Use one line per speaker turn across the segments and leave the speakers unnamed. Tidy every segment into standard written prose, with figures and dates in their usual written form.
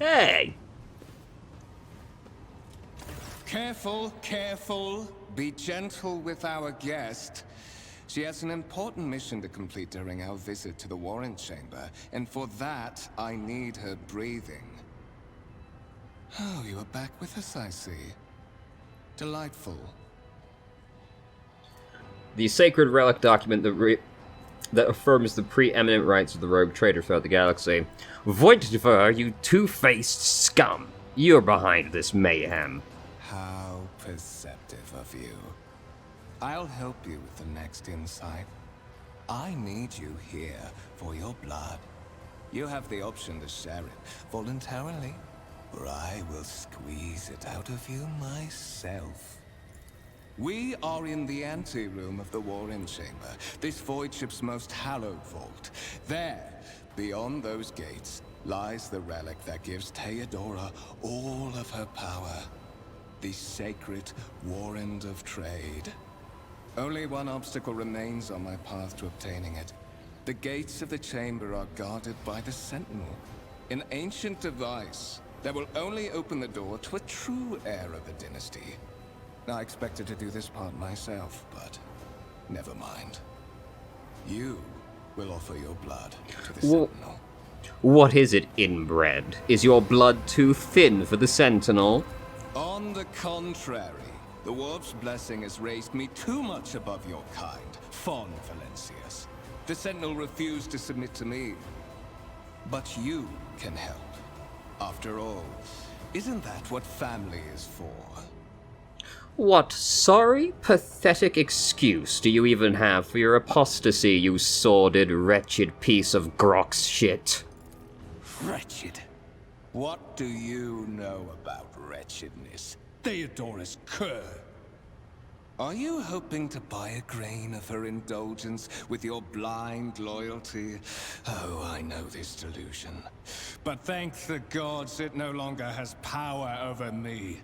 Hey!
Careful, careful. Be gentle with our guest. She has an important mission to complete during our visit to the Warren Chamber, and for that, I need her breathing. Oh, you are back with us, I see. Delightful.
The sacred relic document that affirms the preeminent rights of the rogue trader throughout the galaxy. Voidver, you two-faced scum! You're behind this mayhem.
How perceptive of you. I'll help you with the next insight. I need you here for your blood. You have the option to share it voluntarily, or I will squeeze it out of you myself. We are in the anteroom of the Warren Chamber, this void ship's most hallowed vault. There, beyond those gates, lies the relic that gives Theodora all of her power. The sacred Warrant of Trade. Only one obstacle remains on my path to obtaining it. The gates of the chamber are guarded by the Sentinel, an ancient device that will only open the door to a true heir of the dynasty. I expected to do this part myself, but never mind. You will offer your blood to the Sentinel.
What is it, inbred? Is your blood too thin for the Sentinel?
On the contrary, the Warp's blessing has raised me too much above your kind, Fon Valencius. The Sentinel refused to submit to me. But you can help. After all, isn't that what family is for?
What sorry, pathetic excuse do you even have for your apostasy, you sordid, wretched piece of Grox shit?
Wretched? What do you know about wretchedness? Theodora's cur. Are you hoping to buy a grain of her indulgence with your blind loyalty? Oh, I know this delusion. But thank the gods it no longer has power over me.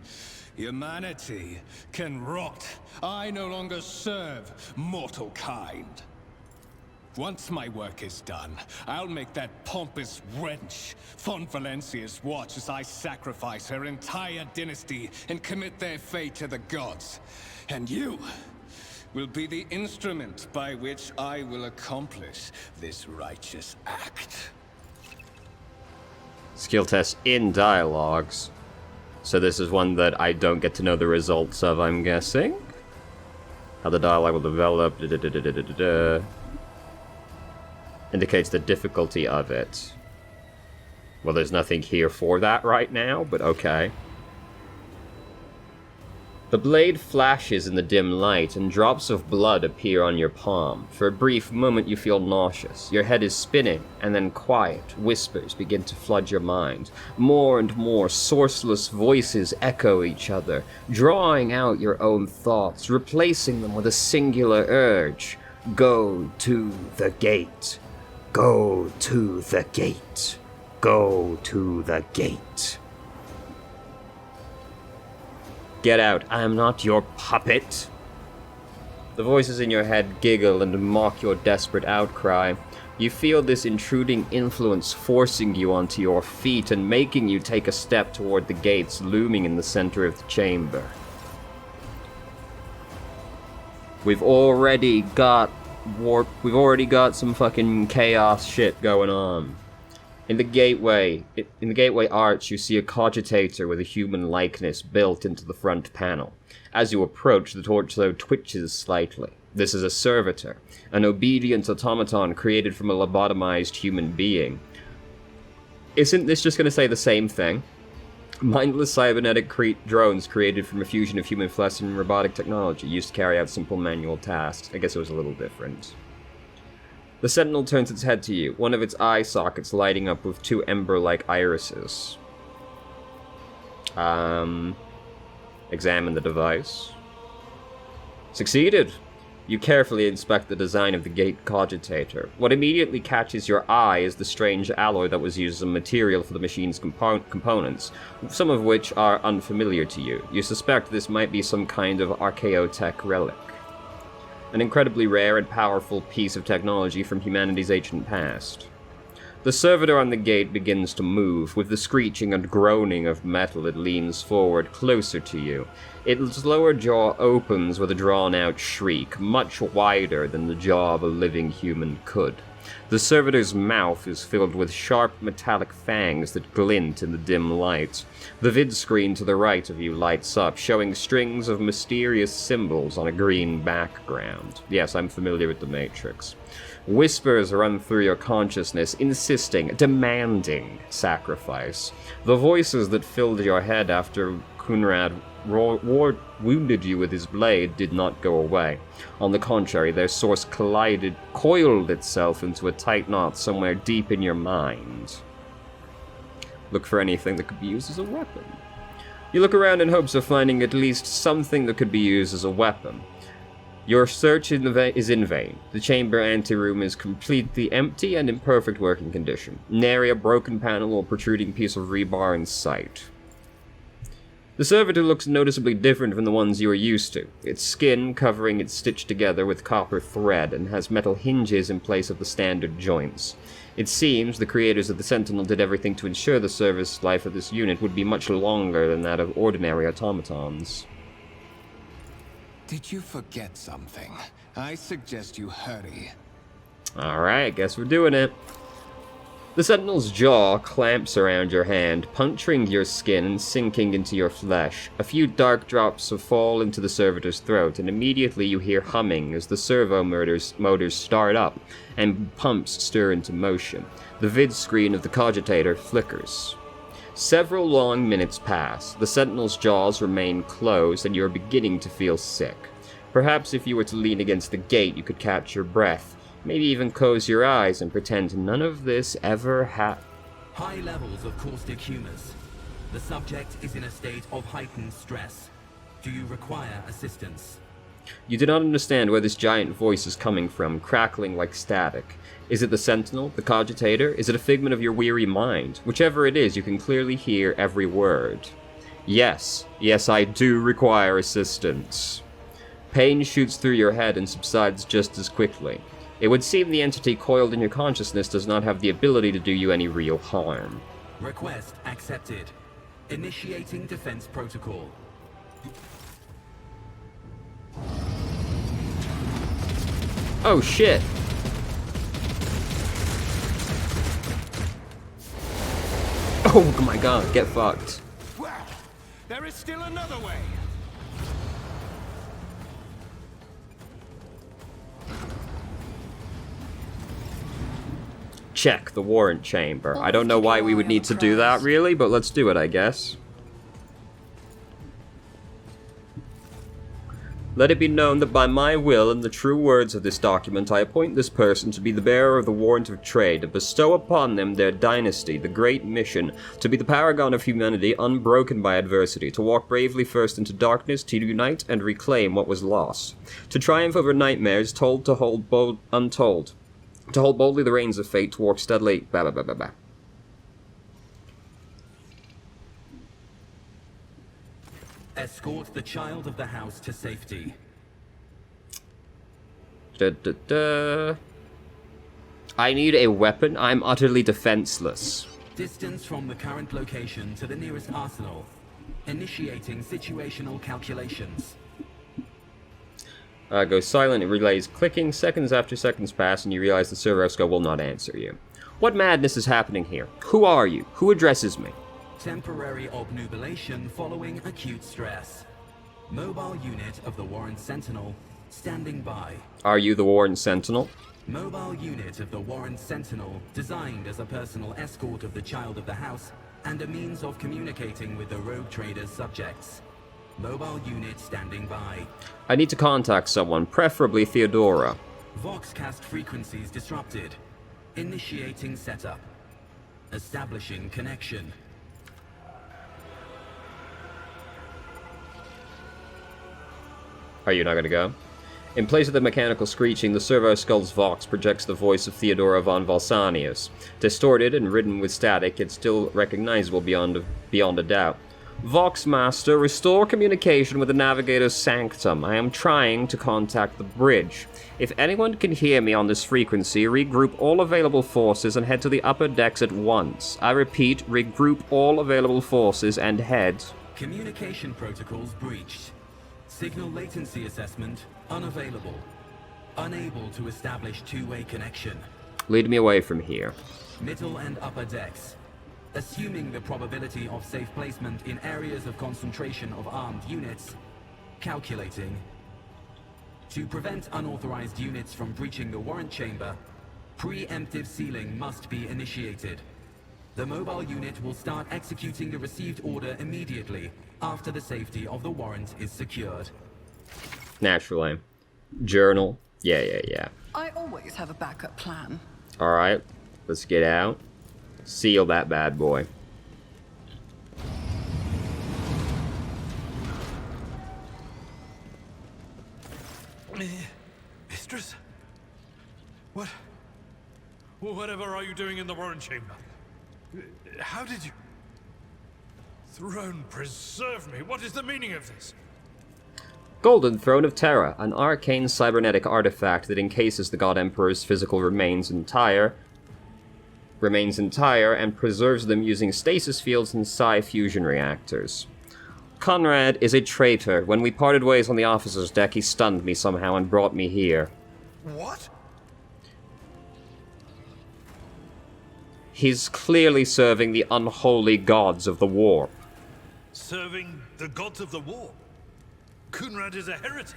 Humanity can rot. I no longer serve mortal kind. Once my work is done, I'll make that pompous wench, Fon Valencius, watch as I sacrifice her entire dynasty and commit their fate to the gods. And you will be the instrument by which I will accomplish this righteous act.
Skill test in dialogues. So this is one that I don't get to know the results of, I'm guessing? How the dialogue will develop, indicates the difficulty of it. Well, there's nothing here for that right now, but okay. The blade flashes in the dim light, and drops of blood appear on your palm. For a brief moment you feel nauseous. Your head is spinning, and then quiet whispers begin to flood your mind. More and more sourceless voices echo each other, drawing out your own thoughts, replacing them with a singular urge. Go to the gate. Go to the gate. Go to the gate. Get out, I am not your puppet. The voices in your head giggle and mock your desperate outcry. You feel this intruding influence forcing you onto your feet and making you take a step toward the gates looming in the center of the chamber. We've already got some fucking chaos shit going on. In the gateway arch, you see a cogitator with a human likeness built into the front panel. As you approach, the torso twitches slightly. This is a servitor, an obedient automaton created from a lobotomized human being. Isn't this just going to say the same thing? Mindless cybernetic drones created from a fusion of human flesh and robotic technology, used to carry out simple manual tasks. I guess it was a little different. The Sentinel turns its head to you, one of its eye sockets lighting up with two ember-like irises. Examine the device. Succeeded! You carefully inspect the design of the gate cogitator. What immediately catches your eye is the strange alloy that was used as a material for the machine's components, some of which are unfamiliar to you. You suspect this might be some kind of archaeotech relic. An incredibly rare and powerful piece of technology from humanity's ancient past. The servitor on the gate begins to move. With the screeching and groaning of metal, it leans forward, closer to you. Its lower jaw opens with a drawn-out shriek, much wider than the jaw of a living human could. The servitor's mouth is filled with sharp metallic fangs that glint in the dim light. The vid screen to the right of you lights up, showing strings of mysterious symbols on a green background. Yes, I'm familiar with the Matrix. Whispers run through your consciousness, insisting, demanding sacrifice. The voices that filled your head after Kunrad wounded you with his blade did not go away. On the contrary, their source coiled itself into a tight knot somewhere deep in your mind. Look for anything that could be used as a weapon. You look around in hopes of finding at least something that could be used as a weapon. Your search is in vain. The chamber anteroom is completely empty and in perfect working condition. Nary a broken panel or protruding piece of rebar in sight. The servitor looks noticeably different from the ones you are used to. Its skin covering it stitched together with copper thread and has metal hinges in place of the standard joints. It seems the creators of the Sentinel did everything to ensure the service life of this unit would be much longer than that of ordinary automatons.
Did you forget something? I suggest you hurry.
Alright, guess we're doing it. The Sentinel's jaw clamps around your hand, puncturing your skin and sinking into your flesh. A few dark drops fall into the servitor's throat, and immediately you hear humming as the servo motors start up and pumps stir into motion. The vid screen of the cogitator flickers. Several long minutes pass. The Sentinel's jaws remain closed, and you are beginning to feel sick. Perhaps if you were to lean against the gate, you could catch your breath. Maybe even close your eyes and pretend none of this ever happened.
High levels of caustic humors. The subject is in a state of heightened stress. Do you require assistance?
You do not understand where this giant voice is coming from, crackling like static. Is it the Sentinel, the cogitator? Is it a figment of your weary mind? Whichever it is, you can clearly hear every word. Yes, I do require assistance. Pain shoots through your head and subsides just as quickly. It would seem the entity coiled in your consciousness does not have the ability to do you any real harm.
Request accepted. Initiating defense protocol.
Oh shit! Oh my god, get fucked.
Well, there is still another way.
Check the warrant chamber. I don't know why we would need to do that, really, but let's do it, I guess. Let it be known that by my will and the true words of this document, I appoint this person to be the bearer of the warrant of trade, to bestow upon them their dynasty, the great mission, to be the paragon of humanity, unbroken by adversity, to walk bravely first into darkness, to unite and reclaim what was lost, to triumph over nightmares, told to hold untold. To hold boldly the reins of fate, to walk steadily,
Escort the child of the house to safety.
I need a weapon. I'm utterly defenseless.
Distance from the current location to the nearest arsenal. Initiating situational calculations.
Goes silent, it relays clicking. Seconds after seconds pass, and you realize the servo skull will not answer you. What madness is happening here? Who are you? Who addresses me?
Temporary obnubilation following acute stress. Mobile unit of the Warren Sentinel, standing by.
Are you the Warren Sentinel?
Mobile unit of the Warren Sentinel, designed as a personal escort of the child of the house, and a means of communicating with the rogue trader's subjects. Mobile unit standing by.
I need to contact someone, preferably Theodora.
Voxcast frequencies disrupted. Initiating setup. Establishing connection.
Are you not gonna go? In place of the mechanical screeching, the servo skull's vox projects the voice of Theodora von Valsanius. Distorted and ridden with static, it's still recognizable beyond a doubt. Voxmaster, restore communication with the Navigator's Sanctum. I am trying to contact the bridge. If anyone can hear me on this frequency, regroup all available forces and head to the upper decks at once. I repeat, regroup all available forces and head.
Communication protocols breached. Signal latency assessment unavailable. Unable to establish two-way connection.
Lead me away from here.
Middle and upper decks. Assuming the probability of safe placement in areas of concentration of armed units. Calculating. To prevent unauthorized units from breaching the warrant chamber, preemptive sealing must be initiated. The mobile unit will start executing the received order immediately after the safety of the warrant is secured.
Naturally. Journal. Yeah.
I always have a backup plan.
Alright, let's get out. Seal that bad boy.
Mistress? What? Whatever are you doing in the warrant chamber? How did you... Throne preserve me. What is the meaning of this?
Golden Throne of Terra, an arcane cybernetic artifact that encases the God Emperor's physical remains entire and preserves them using stasis fields and psi fusion reactors. Conrad is a traitor. When we parted ways on the officer's deck, he stunned me somehow and brought me here.
What?
He's clearly serving the unholy gods of the warp.
Serving the gods of the war? Kunrad is a heretic.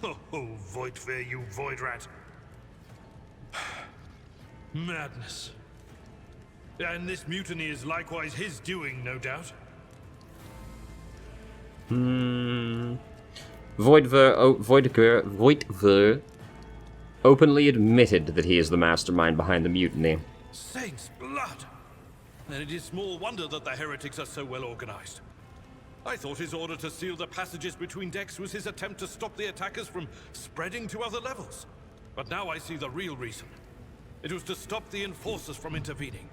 Oh, Voidfare, you void rat. Madness. And this mutiny is likewise his doing, no doubt.
Voidver openly admitted that he is the mastermind behind the mutiny.
Saints' blood! And it is small wonder that the heretics are so well organized. I thought his order to seal the passages between decks was his attempt to stop the attackers from spreading to other levels. But now I see the real reason. It was to stop the enforcers from intervening.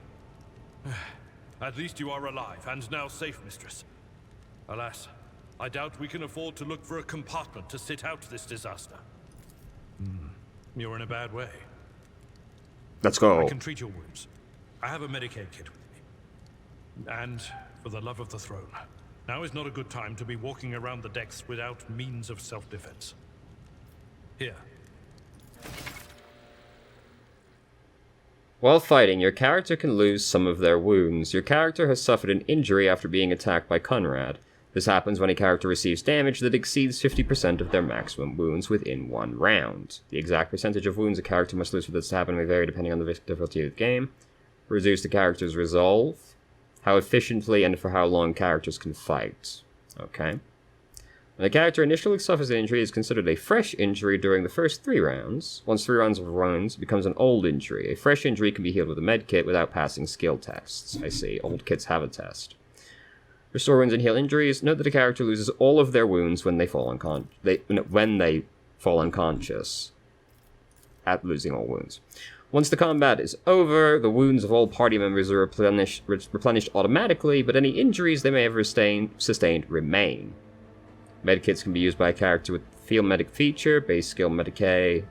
At least you are alive, and now safe, mistress. Alas, I doubt we can afford to look for a compartment to sit out this disaster. You're in a bad way.
Let's go.
I can treat your wounds. I have a Medicaid kit with me. And, for the love of the throne, now is not a good time to be walking around the decks without means of self-defense. Here.
While fighting, your character can lose some of their wounds. Your character has suffered an injury after being attacked by Conrad. This happens when a character receives damage that exceeds 50% of their maximum wounds within one round. The exact percentage of wounds a character must lose for this to happen may vary depending on the difficulty of the game. Reduce the character's resolve. How efficiently and for how long characters can fight. Okay. When a character initially suffers an injury, it is considered a fresh injury during the first 3 rounds. Once 3 rounds of wounds, it becomes an old injury. A fresh injury can be healed with a med kit without passing skill tests. I see. Old kits have a test. Restore wounds and heal injuries. Note that a character loses all of their wounds when they fall unconscious. At losing all wounds. Once the combat is over, the wounds of all party members are replenished automatically, but any injuries they may have sustained remain. Medkits can be used by a character with Field Medic feature, base skill Medicaid.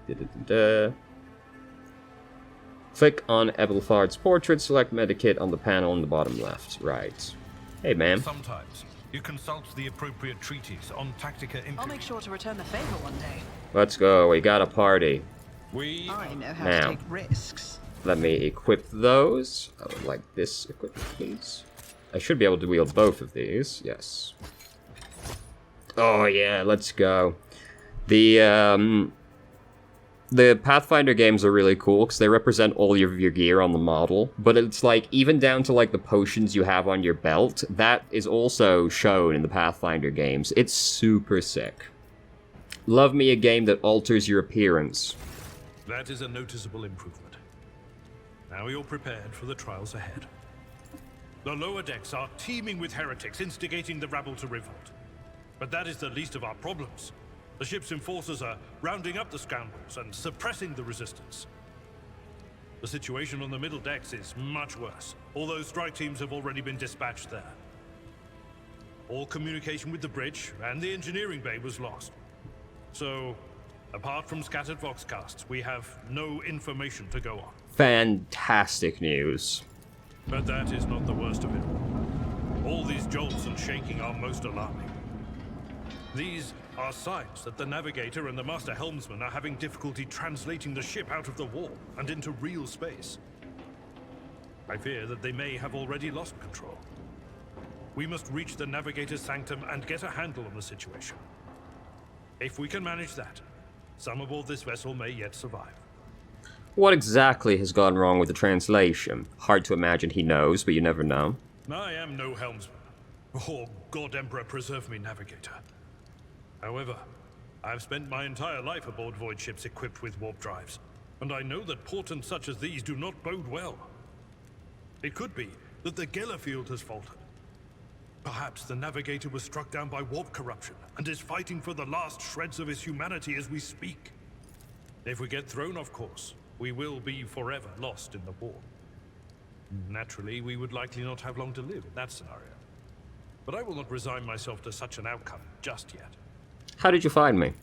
Click on Ebelfard's portrait, select Medikit on the panel in the bottom left. Right. Hey, man.
Sometimes you consult the appropriate treaties on Tactica Imperium.
I'll make sure to return the favor one day.
Let's go. We got a party.
I know how
Now.
to take risks.
Let me equip those. I would like this equipped, please. I should be able to wield both of these. Yes. Oh, yeah. Let's go. The Pathfinder games are really cool because they represent all of your gear on the model, but it's like, even down to like the potions you have on your belt, that is also shown in the Pathfinder games. It's super sick. Love me a game that alters your appearance.
That is a noticeable improvement. Now you're prepared for the trials ahead. The lower decks are teeming with heretics instigating the rabble to revolt. But that is the least of our problems. The ship's enforcers are rounding up the scoundrels and suppressing the resistance. The situation on the middle decks is much worse, although strike teams have already been dispatched there. all communication with the bridge and the engineering bay was lost. So, apart from scattered voxcasts, we have no information to go on.
Fantastic news.
But that is not the worst of it all. All these jolts and shaking are most alarming. These are signs that the navigator and the master helmsman are having difficulty translating the ship out of the warp and into real space. I fear that they may have already lost control. We must reach the navigator's sanctum and get a handle on the situation. If we can manage that, some aboard this vessel may yet survive.
What exactly has gone wrong with the translation? Hard to imagine he knows, but you never know.
I am no helmsman. Oh, God Emperor preserve me, navigator. However, I've spent my entire life aboard void ships equipped with warp drives, and I know that portents such as these do not bode well. It could be that the Geller field has faltered. Perhaps the navigator was struck down by warp corruption and is fighting for the last shreds of his humanity as we speak. If we get thrown off course, we will be forever lost in the warp. Naturally, we would likely not have long to live in that scenario. But I will not resign myself to such an outcome just yet.
How did you find me?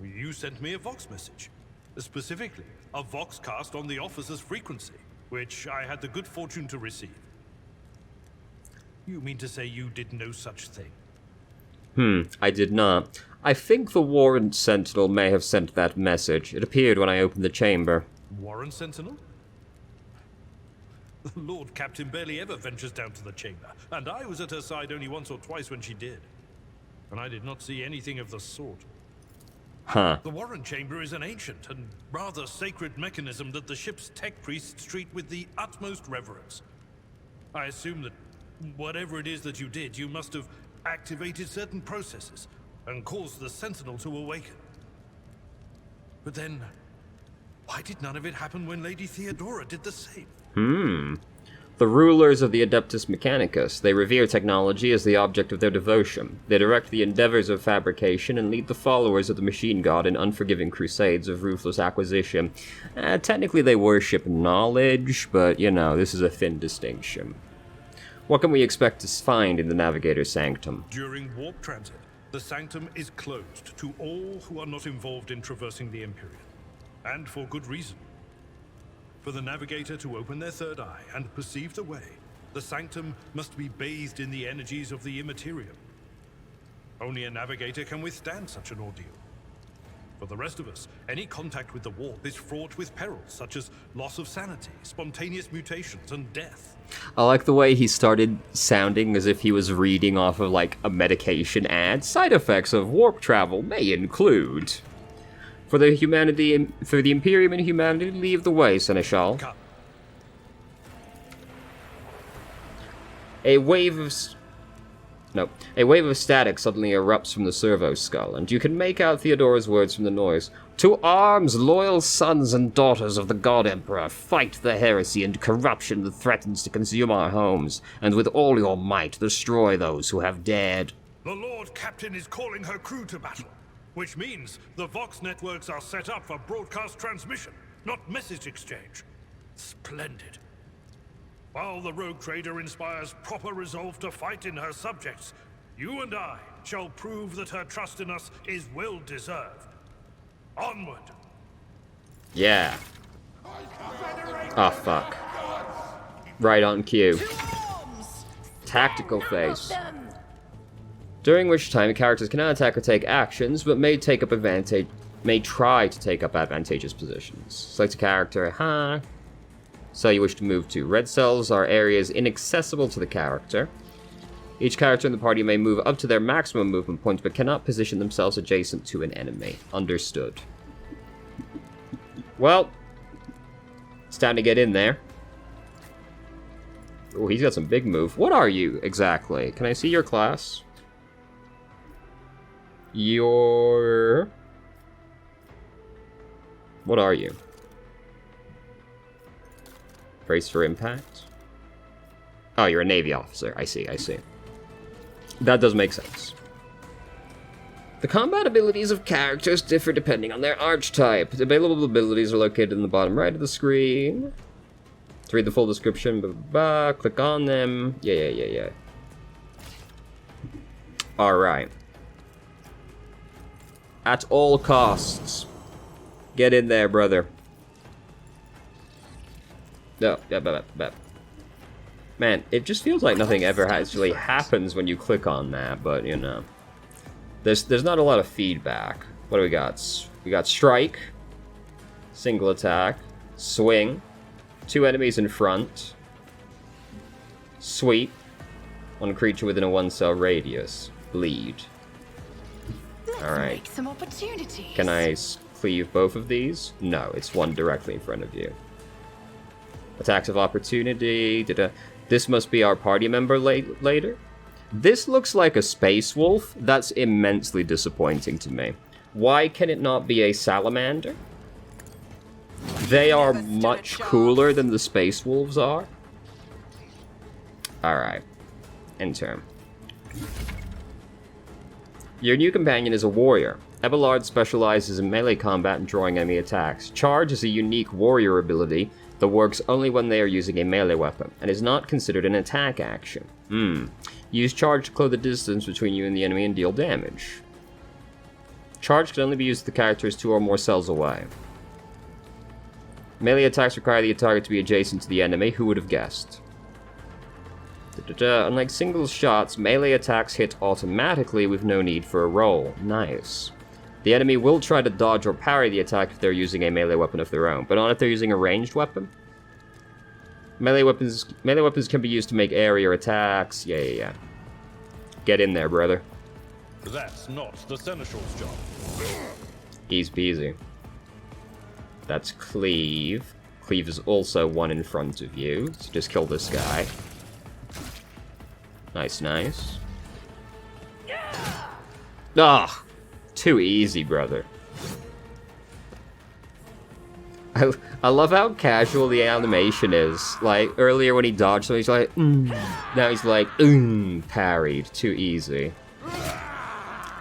You sent me a Vox message. Specifically, a Voxcast on the officer's frequency, which I had the good fortune to receive. You mean to say you did no such thing?
I did not. I think the Warrant Sentinel may have sent that message. It appeared when I opened the chamber.
Warrant Sentinel? The Lord Captain barely ever ventures down to the chamber, and I was at her side only once or twice when she did. And I did not see anything of the sort.
Huh.
The Warrant Chamber is an ancient and rather sacred mechanism that the ship's tech priests treat with the utmost reverence. I assume that whatever it is that you did, you must have activated certain processes and caused the Sentinel to awaken. But then, why did none of it happen when Lady Theodora did the same?
The rulers of the Adeptus Mechanicus, they revere technology as the object of their devotion. They direct the endeavors of fabrication and lead the followers of the machine god in unforgiving crusades of ruthless acquisition. Technically they worship knowledge, but, you know, this is a thin distinction. What can we expect to find in the Navigator's Sanctum?
During warp transit, the Sanctum is closed to all who are not involved in traversing the Empyrean. And for good reason. For the Navigator to open their third eye and perceive the way, the Sanctum must be bathed in the energies of the Immaterium. Only a Navigator can withstand such an ordeal. For the rest of us, any contact with the warp is fraught with perils such as loss of sanity, spontaneous mutations, and death.
I like the way he started sounding as if he was reading off of, like, a medication ad. Side effects of warp travel may include... For the Imperium and humanity, leave the way, Seneschal.
Come.
A wave of static suddenly erupts from the servo skull, and you can make out Theodora's words from the noise. To arms, loyal sons and daughters of the God Emperor! Fight the heresy and corruption that threatens to consume our homes, and with all your might destroy those who have dared.
The Lord Captain is calling her crew to battle. Which means the Vox networks are set up for broadcast transmission, not message exchange. Splendid. While the rogue trader inspires proper resolve to fight in her subjects, you and I shall prove that her trust in us is well deserved. Onward.
Yeah. Oh, fuck. Right on cue. Tactical phase. During which time characters cannot attack or take actions, but may try to take up advantageous positions. Select a character, So you wish to move to. Red cells are areas inaccessible to the character. Each character in the party may move up to their maximum movement point, but cannot position themselves adjacent to an enemy. Understood. Well, it's time to get in there. Oh, he's got some big move. What are you, exactly? Can I see your class? What are you? Brace for impact? Oh, you're a Navy officer. I see. That does make sense. The combat abilities of characters differ depending on their archetype. The available abilities are located in the bottom right of the screen. To read the full description, click on them. Yeah. Alright. At all costs. Get in there, brother. No, man, it just feels like nothing ever actually happens when you click on that, but you know. There's not a lot of feedback. What do we got? We got strike, single attack, swing, 2 enemies in front, sweep, 1 creature within a 1-cell radius, bleed. Alright.
Some opportunities.
Can I cleave both of these? No, it's one directly in front of you. Attacks of opportunity. This must be our party member later. This looks like a space wolf. That's immensely disappointing to me. Why can it not be a salamander? They are much cooler than the space wolves are. Alright. End turn. Your new companion is a warrior. Abelard specializes in melee combat and drawing enemy attacks. Charge is a unique warrior ability that works only when they are using a melee weapon, and is not considered an attack action. Use charge to close the distance between you and the enemy and deal damage. Charge can only be used if the character is 2 or more cells away. Melee attacks require the target to be adjacent to the enemy. Who would have guessed? Unlike single shots, melee attacks hit automatically with no need for a roll. Nice. The enemy will try to dodge or parry the attack if they're using a melee weapon of their own, but not if they're using a ranged weapon. Melee weapons can be used to make area attacks. Yeah. Get in there, brother.
That's not the Seneschal's job.
Easy peasy. That's cleave. Cleave is also 1 in front of you, so just kill this guy. Nice. Ah, too easy, brother. I love how casual the animation is. Like, earlier when he dodged something, he's like, Now he's like, parried. Too easy.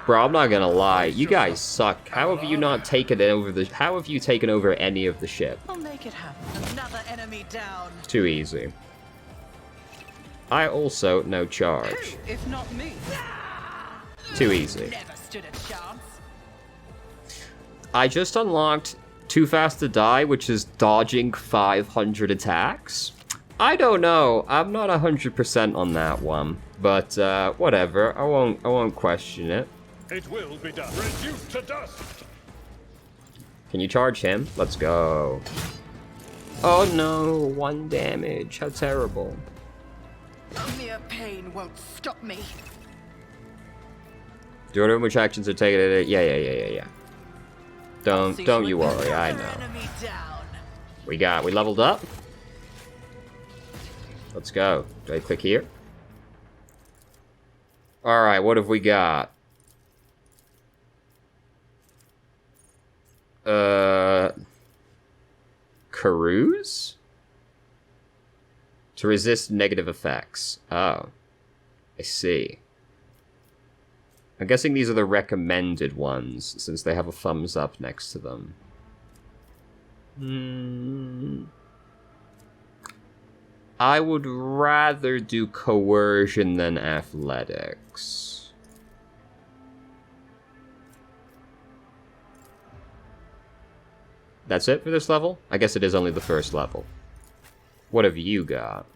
Bro, I'm not gonna lie. You guys suck. How have you not taken over how have you taken over any of the ship?
I'll make it happen. Another enemy down.
Too easy. I also no charge.
Who, if not me?
Too easy.
Never stood a chance.
I just unlocked Too Fast to Die, which is dodging 500 attacks. I don't know. I'm not 100% on that one, but whatever. I won't question it.
It will be done. Reduced to dust.
Can you charge him? Let's go. Oh no, 1 damage. How terrible.
Mere pain won't stop me.
Do you know which actions are taken? Yeah. Don't you worry, I know. We leveled up. Let's go. Do I click here? Alright, what have we got? Cruise? To resist negative effects. Oh. I see. I'm guessing these are the recommended ones, since they have a thumbs up next to them. I would rather do coercion than athletics. That's it for this level? I guess it is only the first level. What have you got?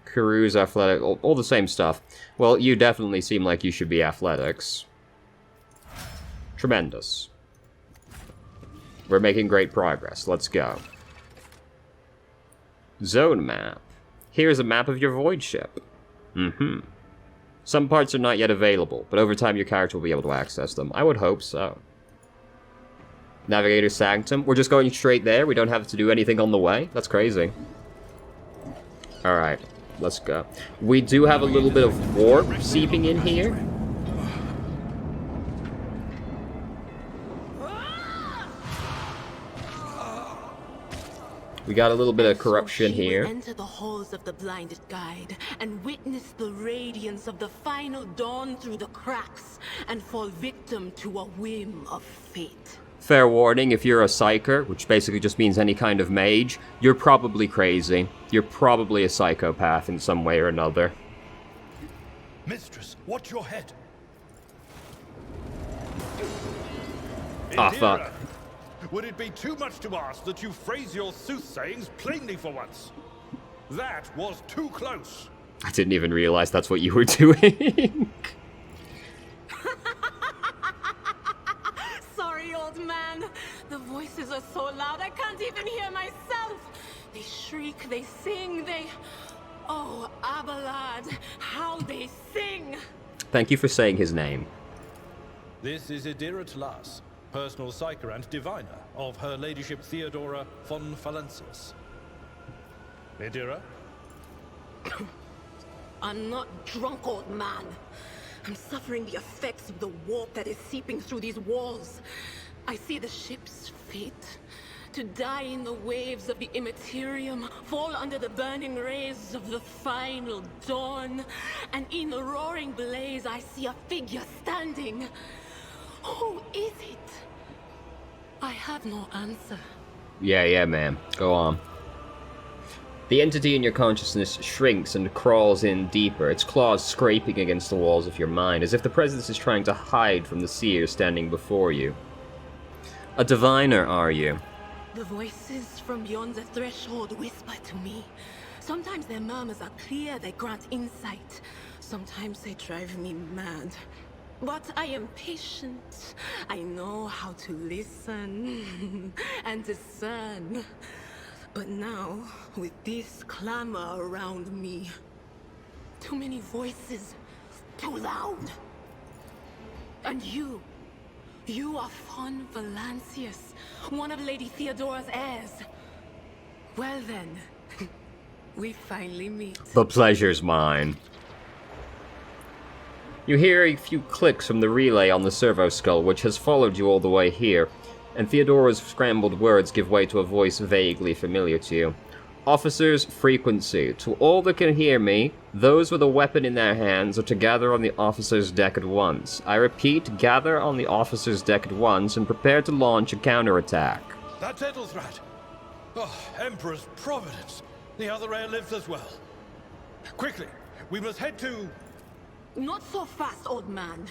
Carews, athletic, all the same stuff. Well, you definitely seem like you should be athletics. Tremendous. We're making great progress. Let's go. Zone map. Here's a map of your void ship. Some parts are not yet available, but over time your character will be able to access them. I would hope so. Navigator Sanctum. We're just going straight there. We don't have to do anything on the way. That's crazy. Alright, let's go. We do have a little bit of warp seeping in here. We got a little bit of corruption here.
Enter the halls of the blinded guide and witness the radiance of the final dawn through the cracks and fall victim to a whim of fate.
Fair warning, if you're a psyker, which basically just means any kind of mage, you're probably crazy. You're probably a psychopath in some way or another.
Mistress, watch your head.
Ah,
Indira,
fuck.
would it be too much to ask that you phrase your soothsayings plainly for once? That was too close.
I didn't even realize that's what you were doing.
Sorry, old man. The voices are so loud I can't even hear myself. They shriek, they sing, they... Oh, Abelard, how they sing!
Thank you for saying his name.
This is Indira Tlas, personal psyker and diviner of Her Ladyship Theodora von Valencius. Indira?
I'm not drunk, old man. I'm suffering the effects of the warp that is seeping through these walls. I see the ship's fate. To die in the waves of the immaterium, fall under the burning rays of the final dawn. And in the roaring blaze, I see a figure standing. Who is it? I have no answer.
Yeah, ma'am. Go on. The entity in your consciousness shrinks and crawls in deeper, its claws scraping against the walls of your mind, as if the presence is trying to hide from the seer standing before you. A diviner, are you?
The voices from beyond the threshold whisper to me. Sometimes their murmurs are clear, they grant insight. Sometimes they drive me mad. But I am patient. I know how to listen and discern. But now, with this clamor around me, too many voices, too loud. And you are von Valencius, one of Lady Theodora's heirs. Well then, we finally meet.
The pleasure's mine. You hear a few clicks from the relay on the servo skull, which has followed you all the way here, and Theodora's scrambled words give way to a voice vaguely familiar to you. Officers, frequency. To all that can hear me, those with a weapon in their hands are to gather on the officer's deck at once. I repeat, gather on the officer's deck at once and prepare to launch a counterattack.
That's Ethelthrat. Oh, Emperor's Providence. The other heir lives as well. Quickly, we must head to...
Not so fast, old man.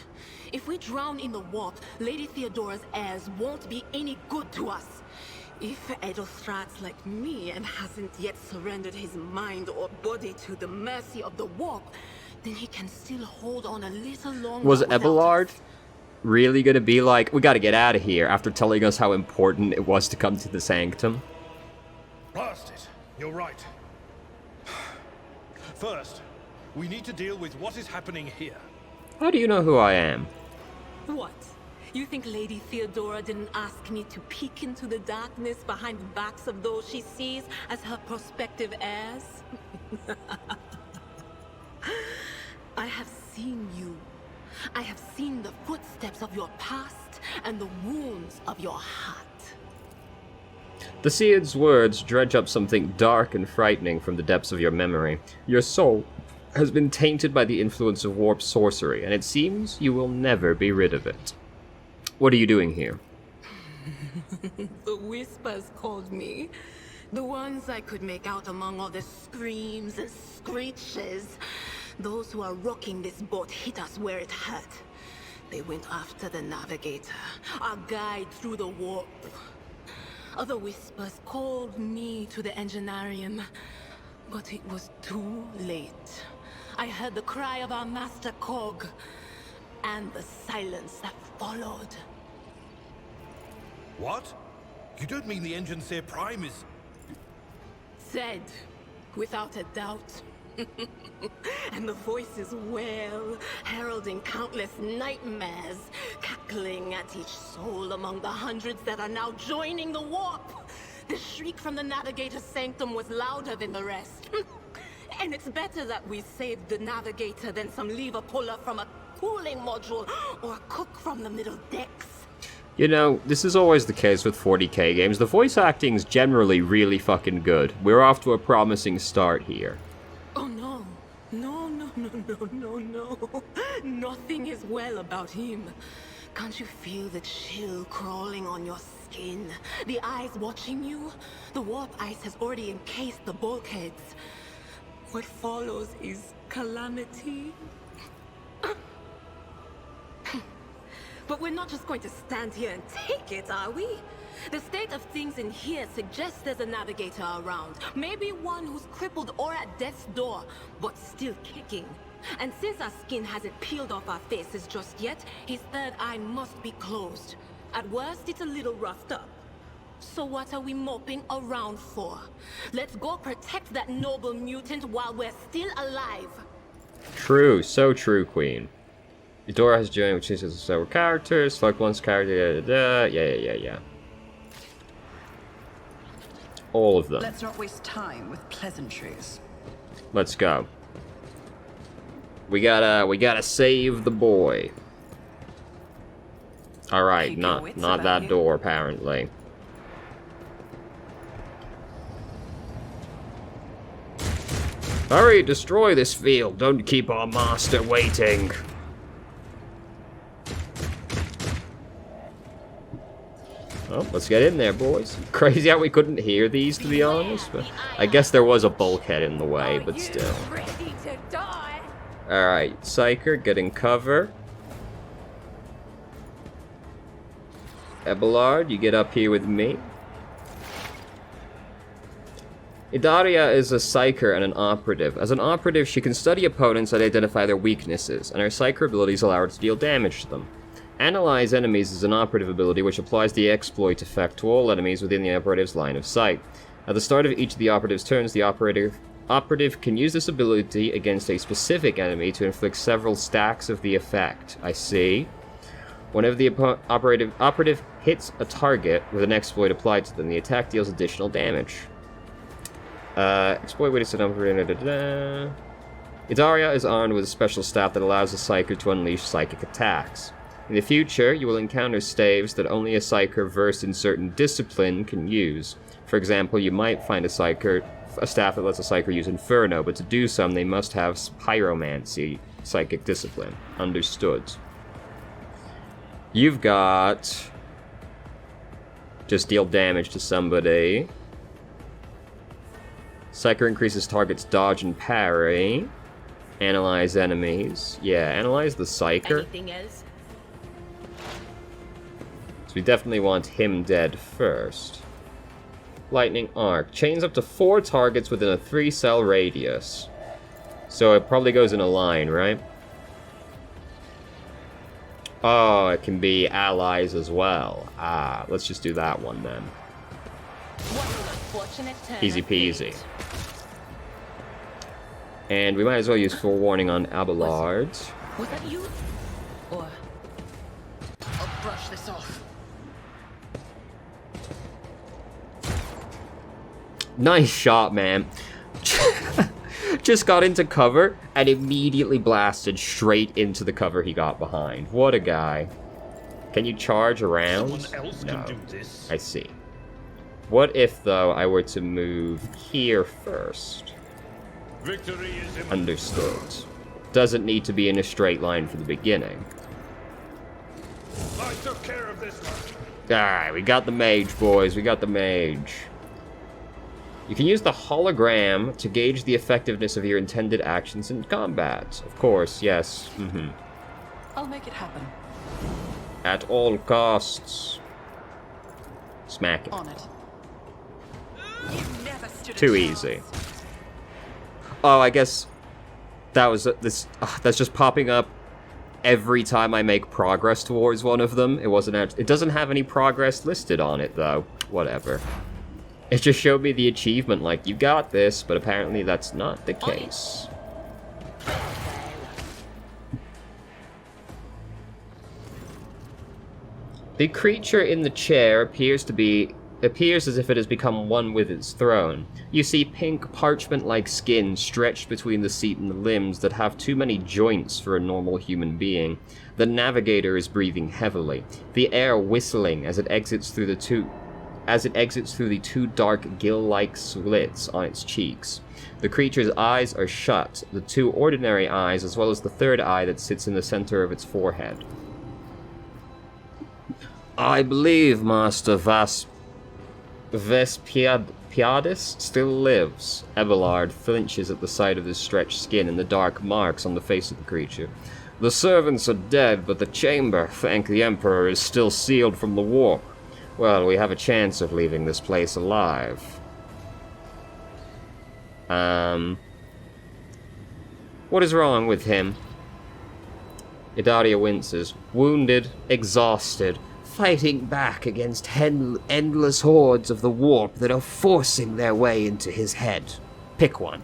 If we drown in the warp, Lady Theodora's heirs won't be any good to us. If Ethelthrat's like me and hasn't yet surrendered his mind or body to the mercy of the warp, then he can still hold on a little longer.
Was
without
Abelard
us.
really gonna be like, we gotta get out of here, after telling us how important it was to come to the Sanctum?
Blast it. You're right. First, we need to deal with what is happening here.
How do you know who I am?
What? You think Lady Theodora didn't ask me to peek into the darkness behind the backs of those she sees as her prospective heirs? I have seen you. I have seen the footsteps of your past and the wounds of your heart.
The Seed's words dredge up something dark and frightening from the depths of your memory. Your soul has been tainted by the influence of warp sorcery, and it seems you will never be rid of it. What are you doing here?
The whispers called me. The ones I could make out among all the screams and screeches. Those who are rocking this boat hit us where it hurt. They went after the navigator, our guide through the warp. Other whispers called me to the enginarium, but it was too late. I heard the cry of our master Cog, and the silence that followed.
What? You don't mean the Engine Seer Prime is...
Said, without a doubt. And the voices wail, heralding countless nightmares, cackling at each soul among the hundreds that are now joining the warp. The shriek from the Navigator's sanctum was louder than the rest. And it's better that we saved the Navigator than some lever puller from a cooling module or a cook from the middle decks.
You know, this is always the case with 40k games. The voice acting's generally really fucking good. We're off to a promising start here.
Oh no. No. Nothing is well about him. Can't you feel the chill crawling on your skin? The eyes watching you? The warp ice has already encased the bulkheads. What follows is calamity. But we're not just going to stand here and take it, are we? The state of things in here suggests there's a navigator around. Maybe one who's crippled or at death's door, but still kicking. And since our skin hasn't peeled off our faces just yet, his third eye must be closed. At worst, it's a little roughed up. So what are we moping around for? Let's go protect that noble mutant while we're still alive.
True, so true, Queen. Eudora has joined, which is several characters. Select one's character. Yeah. All of them.
Let's not waste time with pleasantries.
Let's go. We gotta save the boy. All right,
Keep your
not
wits
that
about you.
door apparently. Hurry, destroy this field. Don't keep our master waiting. Well, let's get in there, boys. Crazy how we couldn't hear these, to be honest. But I guess there was a bulkhead in the way, but still.
Ready to die?
Alright, Psyker, getting cover. Abelard, you get up here with me. Idaria is a Psyker and an Operative. As an Operative, she can study opponents and identify their weaknesses, and her Psyker abilities allow her to deal damage to them. Analyze enemies is an Operative ability which applies the exploit effect to all enemies within the Operative's line of sight. At the start of each of the Operative's turns, the Operative can use this ability against a specific enemy to inflict several stacks of the effect. I see. Whenever the Operative hits a target with an exploit applied to them, the attack deals additional damage. Exploit with its Idaria is armed with a special staff that allows a Psyker to unleash psychic attacks. In the future, you will encounter staves that only a Psyker versed in certain discipline can use. For example, you might find a staff that lets a Psyker use Inferno, but to do so, they must have Pyromancy psychic discipline. Understood. You've got... just deal damage to somebody. Psyker increases target's dodge and parry. Analyze enemies. Yeah, analyze the Psyker.
Anything else?
So we definitely want him dead first. Lightning Arc. Chains up to 4 targets within a 3-cell radius. So it probably goes in a line, right? Oh, it can be allies as well. Ah, let's just do that one then.
What an unfortunate turn
Easy
of
peasy.
fate.
And we might as well use Forewarning on Abelard.
Was that you? Or
I'll brush this off.
Nice shot, man. Just got into cover and immediately blasted straight into the cover he got behind. What a guy. Can you charge around?
Someone else
No.
can do this.
I see. What if, though, I were to move here first?
Victory is imminent.
Understood. Doesn't need to be in a straight line for the beginning.
I took care of this one.
Alright, we got the mage, boys. We got the mage. You can use the hologram to gauge the effectiveness of your intended actions in combat. Of course, yes.
I'll make it happen.
At all costs. Smack it.
On it. You never stood a
Too
chance.
easy. Oh, I guess that was this. That's just popping up every time I make progress towards one of them. It wasn't. It doesn't have any progress listed on it though. Whatever. It just showed me the achievement, like you got this, but apparently that's not the case. The creature in the chair appears as if it has become one with its throne. You see pink parchment-like skin stretched between the seat and the limbs that have too many joints for a normal human being. The navigator is breathing heavily, the air whistling as it exits through the two dark gill-like slits on its cheeks. The creature's eyes are shut, the 2 ordinary eyes as well as the third eye that sits in the center of its forehead. I believe Master Vespiadis still lives. Abelard flinches at the sight of his stretched skin and the dark marks on the face of the creature. The servants are dead, but the chamber, thank the Emperor, is still sealed from the warp. Well, we have a chance of leaving this place alive. What is wrong with him? Idaria winces. Wounded, exhausted, fighting back against endless hordes of the warp that are forcing their way into his head. Pick one.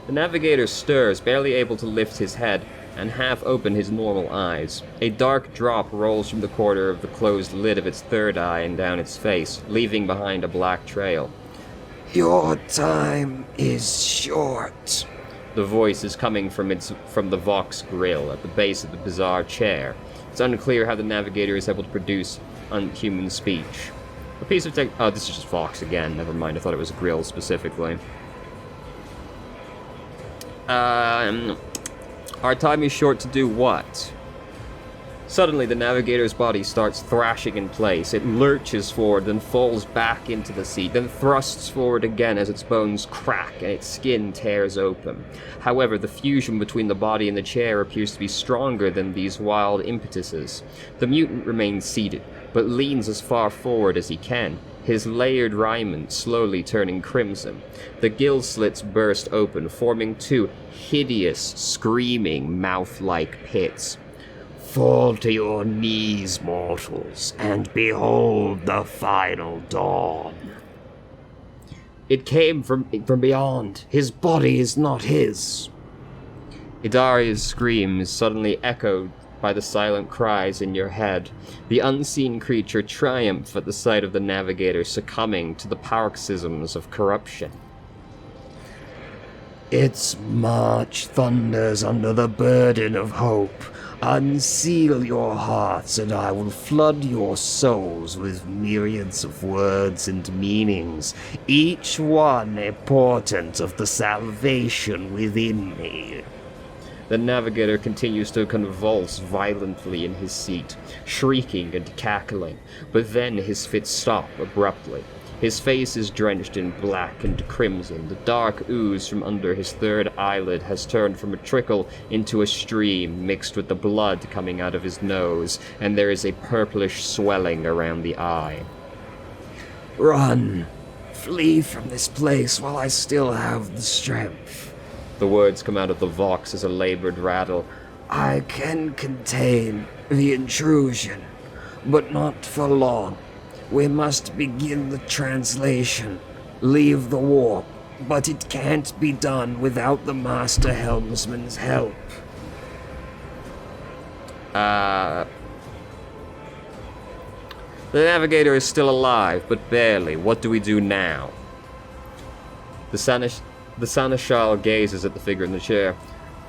The navigator stirs, barely able to lift his head and half open his normal eyes. A dark drop rolls from the corner of the closed lid of its third eye and down its face, leaving behind a black trail. Your time is short. The voice is coming from the Vox grill at the base of the bizarre chair. It's unclear how the navigator is able to produce unhuman speech. A piece of tech. Oh, this is just Vox again. Never mind. I thought it was a grill specifically. Our time is short to do what? Suddenly, the navigator's body starts thrashing in place. It lurches forward, then falls back into the seat, then thrusts forward again as its bones crack and its skin tears open. However, the fusion between the body and the chair appears to be stronger than these wild impetuses. The mutant remains seated, but leans as far forward as he can, his layered raiment slowly turning crimson. The gill slits burst open, forming two hideous, screaming, mouth-like pits. Fall to your knees, mortals, and behold the final dawn. It came from beyond. His body is not his. Idaria's scream is suddenly echoed by the silent cries in your head. The unseen creature triumphs at the sight of the navigator succumbing to the paroxysms of corruption. Its march thunders under the burden of hope. Unseal your hearts, and I will flood your souls with myriads of words and meanings, each one a portent of the salvation within me. The navigator continues to convulse violently in his seat, shrieking and cackling, but then his fits stop abruptly. His face is drenched in black and crimson. The dark ooze from under his third eyelid has turned from a trickle into a stream mixed with the blood coming out of his nose, and there is a purplish swelling around the eye. Run! Flee from this place while I still have the strength. The words come out of the Vox as a labored rattle. I can contain the intrusion, but not for long. We must begin the translation. Leave the warp, but it can't be done without the Master Helmsman's help. The navigator is still alive, but barely. What do we do now? The Seneschal gazes at the figure in the chair.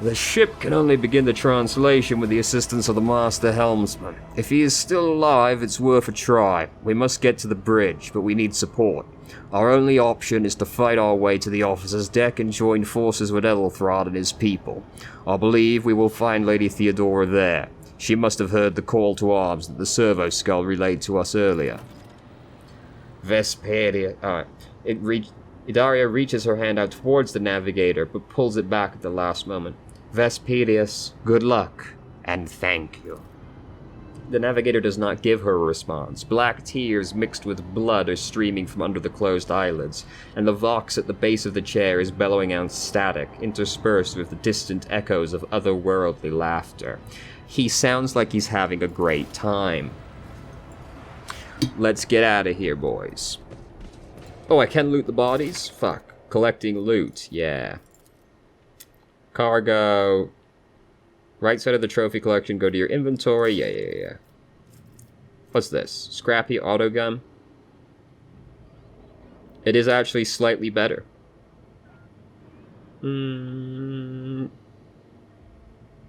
The ship can only begin the translation with the assistance of the Master Helmsman. If he is still alive, it's worth a try. We must get to the bridge, but we need support. Our only option is to fight our way to the officer's deck and join forces with Ethelthrod and his people. I believe we will find Lady Theodora there. She must have heard the call to arms that the servo skull relayed to us earlier. Vesperia... Idaria reaches her hand out towards the navigator, but pulls it back at the last moment. Vesperius, good luck, and thank you. The navigator does not give her a response. Black tears mixed with blood are streaming from under the closed eyelids, and the Vox at the base of the chair is bellowing out static, interspersed with the distant echoes of otherworldly laughter. He sounds like he's having a great time. Let's get out of here, boys. Oh, I can loot the bodies? Fuck. Collecting loot, yeah. Cargo. Right side of the trophy collection, go to your inventory. Yeah. What's this? Scrappy autogun? It is actually slightly better.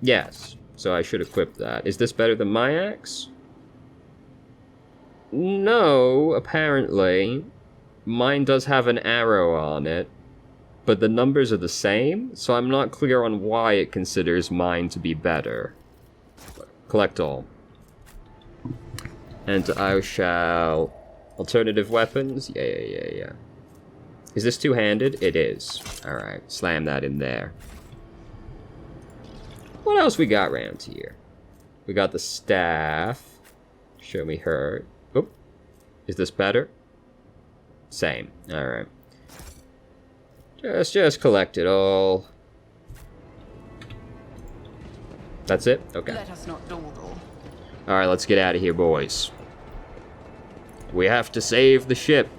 Yes, so I should equip that. Is this better than my axe? No, apparently. Mine does have an arrow on it, but the numbers are the same, so I'm not clear on why it considers mine to be better. Collect all. And I shall... Alternative weapons? Yeah. Is this two-handed? It is. Alright, slam that in there. What else we got around here? We got the staff. Show me her. Oh, is this better? Same. All right. Just collect it all. That's it? Okay.
Let us not dawdle.
Alright, let's get out of here, boys. We have to save the ship.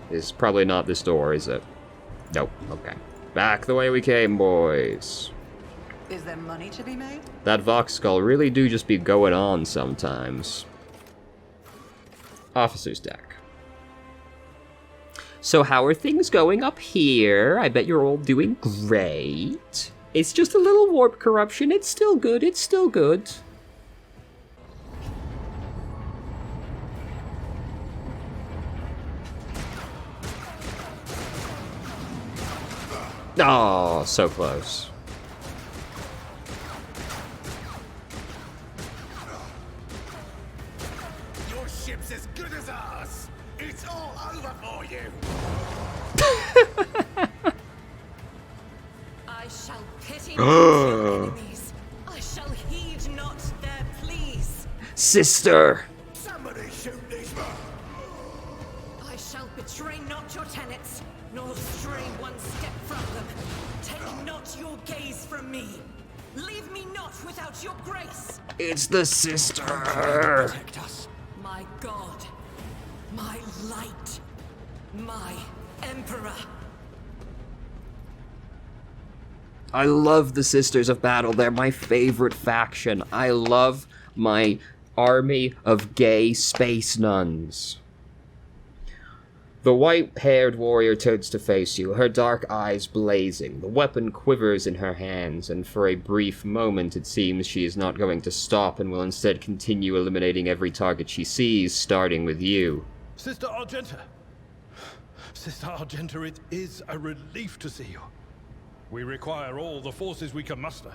It's probably not this door, is it? Nope. Okay. Back the way we came, boys.
Is there money to be made?
That Vox Skull really do just be going on sometimes. Officer's deck. So how are things going up here? I bet you're all doing great. It's just a little warp corruption. It's still good. It's still good. Oh, so close.
Your ship's as good as ours. It's all over for you.
I shall pity not your enemies. I shall heed not their pleas.
Sister!
Somebody shoot these.
I shall betray not your tenets, nor stray one step from them. Take not your gaze from me. Leave me not without your grace.
It's the sister!
Protect us.
My God, my light, my emperor.
I love the Sisters of Battle. They're my favorite faction. I love my army of gay space nuns. The white-haired warrior turns to face you, her dark eyes blazing. The weapon quivers in her hands, and for a brief moment it seems she is not going to stop and will instead continue eliminating every target she sees, starting with you.
Sister Argenta. Sister Argenta, it is a relief to see you. We require all the forces we can muster.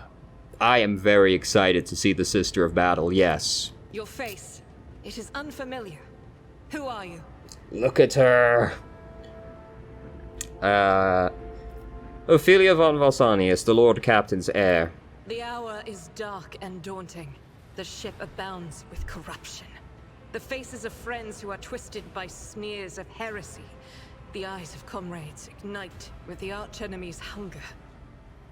I am very excited to see the Sister of Battle, yes.
Your face, it is unfamiliar. Who are you?
Look at her. Ophelia von Valsanius, the Lord Captain's heir.
The hour is dark and daunting. The ship abounds with corruption. The faces of friends who are twisted by smears of heresy. The eyes of comrades ignite with the archenemy's hunger.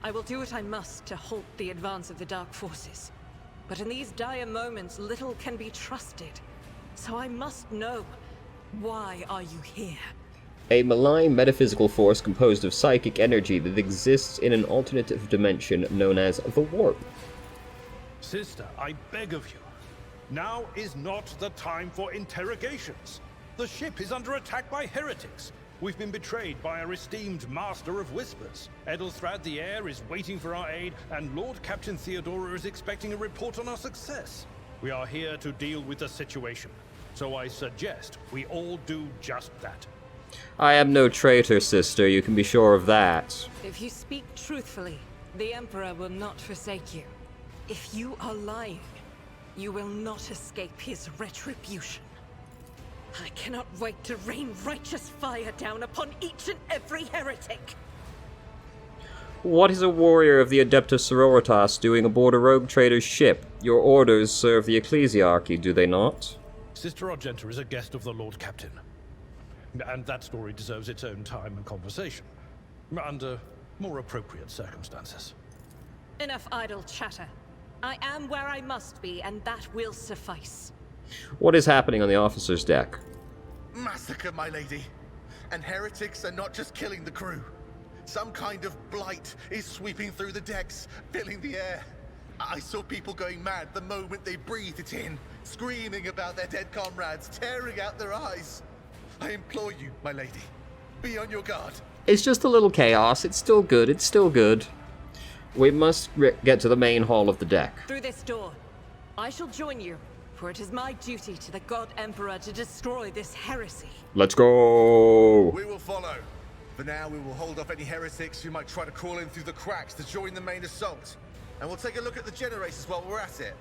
I will do what I must to halt the advance of the dark forces. But in these dire moments, little can be trusted. So I must know, why are you here?
A malign metaphysical force composed of psychic energy that exists in an alternative dimension known as the Warp.
Sister, I beg of you. Now is not the time for interrogations. The ship is under attack by heretics. We've been betrayed by our esteemed Master of Whispers. Edelthrad the Heir is waiting for our aid, and Lord Captain Theodora is expecting a report on our success. We are here to deal with the situation, so I suggest we all do just that.
I am no traitor, sister, you can be sure of that.
If you speak truthfully, the Emperor will not forsake you. If you are lying, you will not escape his retribution. I cannot wait to rain righteous fire down upon each and every heretic.
What is a warrior of the Adeptus Sororitas doing aboard a rogue trader's ship? Your orders serve the ecclesiarchy, do they not?
Sister Argenta is a guest of the Lord Captain. And that story deserves its own time and conversation. Under more appropriate circumstances.
Enough idle chatter. I am where I must be, and that will suffice.
What is happening on the officer's deck?
Massacre, my lady. And heretics are not just killing the crew. Some kind of blight is sweeping through the decks, filling the air. I saw people going mad the moment they breathed it in, screaming about their dead comrades, tearing out their eyes. I implore you, my lady, be on your guard.
It's just a little chaos. It's still good. It's still good. We must get to the main hall of the deck.
Through this door. I shall join you, for it is my duty to the God Emperor to destroy this heresy.
Let's go!
We will follow. For now, we will hold off any heretics who might try to crawl in through the cracks to join the main assault. And we'll take a look at the generators while we're at it.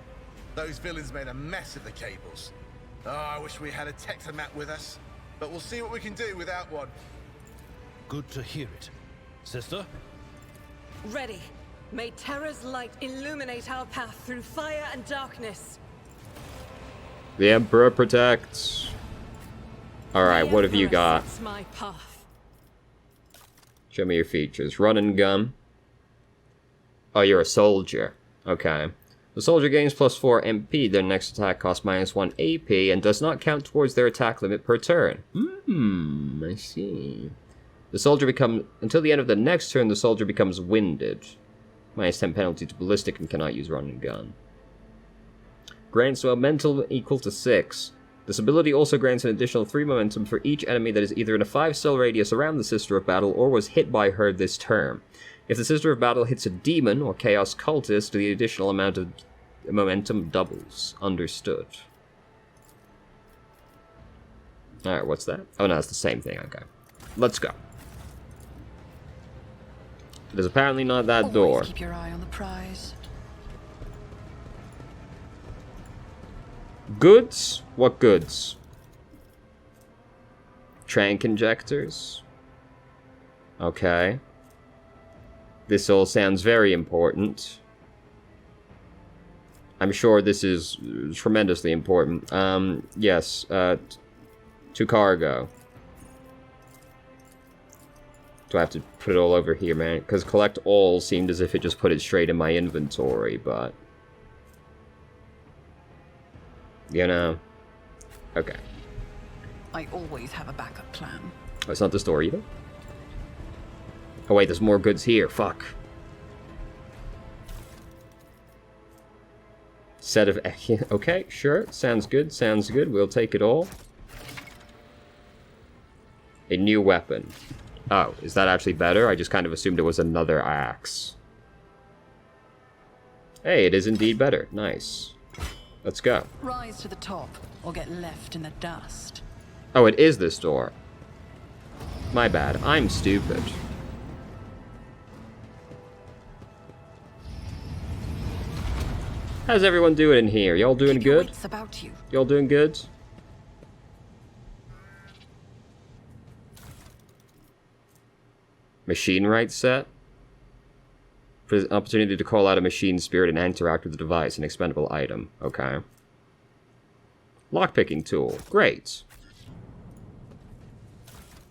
Those villains made a mess of the cables. Oh, I wish we had a Tectomat with us. But we'll see what we can do without one.
Good to hear it. Sister?
Ready.
May Terra's light illuminate our path through fire and darkness.
The Emperor protects. Alright, what have you got?
Sets my path.
Show me your features. Run and gun. Oh, you're a soldier. Okay. The soldier gains +4 MP, their next attack costs -1 AP, and does not count towards their attack limit per turn. I see. The soldier becomes... Until the end of the next turn, the soldier becomes winded. -10 penalty to ballistic and cannot use run and gun. Grants momentum equal to 6. This ability also grants an additional 3 momentum for each enemy that is either in a 5-cell radius around the Sister of Battle or was hit by her this turn. If the Sister of Battle hits a demon or chaos cultist, the additional amount of momentum doubles. Understood. Alright, what's that? Oh no, it's the same thing, okay. Let's go. It is apparently not that door.
Keep your eye on the prize.
Goods? What goods? Trank injectors? Okay. This all sounds very important. I'm sure this is tremendously important. Yes, to cargo. Do I have to put it all over here, man? Because collect all seemed as if it just put it straight in my inventory, but... You know. Okay.
I always have a backup plan.
Oh, it's not the store either? Oh wait, there's more goods here. Fuck. Set of... Okay, sure. Sounds good, sounds good. We'll take it all. A new weapon. Oh, is that actually better? I just kind of assumed it was another axe. Hey, it is indeed better. Nice. Let's go.
Rise to the top, or get left in the dust.
Oh, it is this door. My bad. I'm stupid. How's everyone doing in here? Y'all doing
Keep your
good?
wits about you.
Y'all doing good? Machine right set. Opportunity to call out a machine spirit and interact with the device. An expendable item. Okay. Lockpicking tool. Great.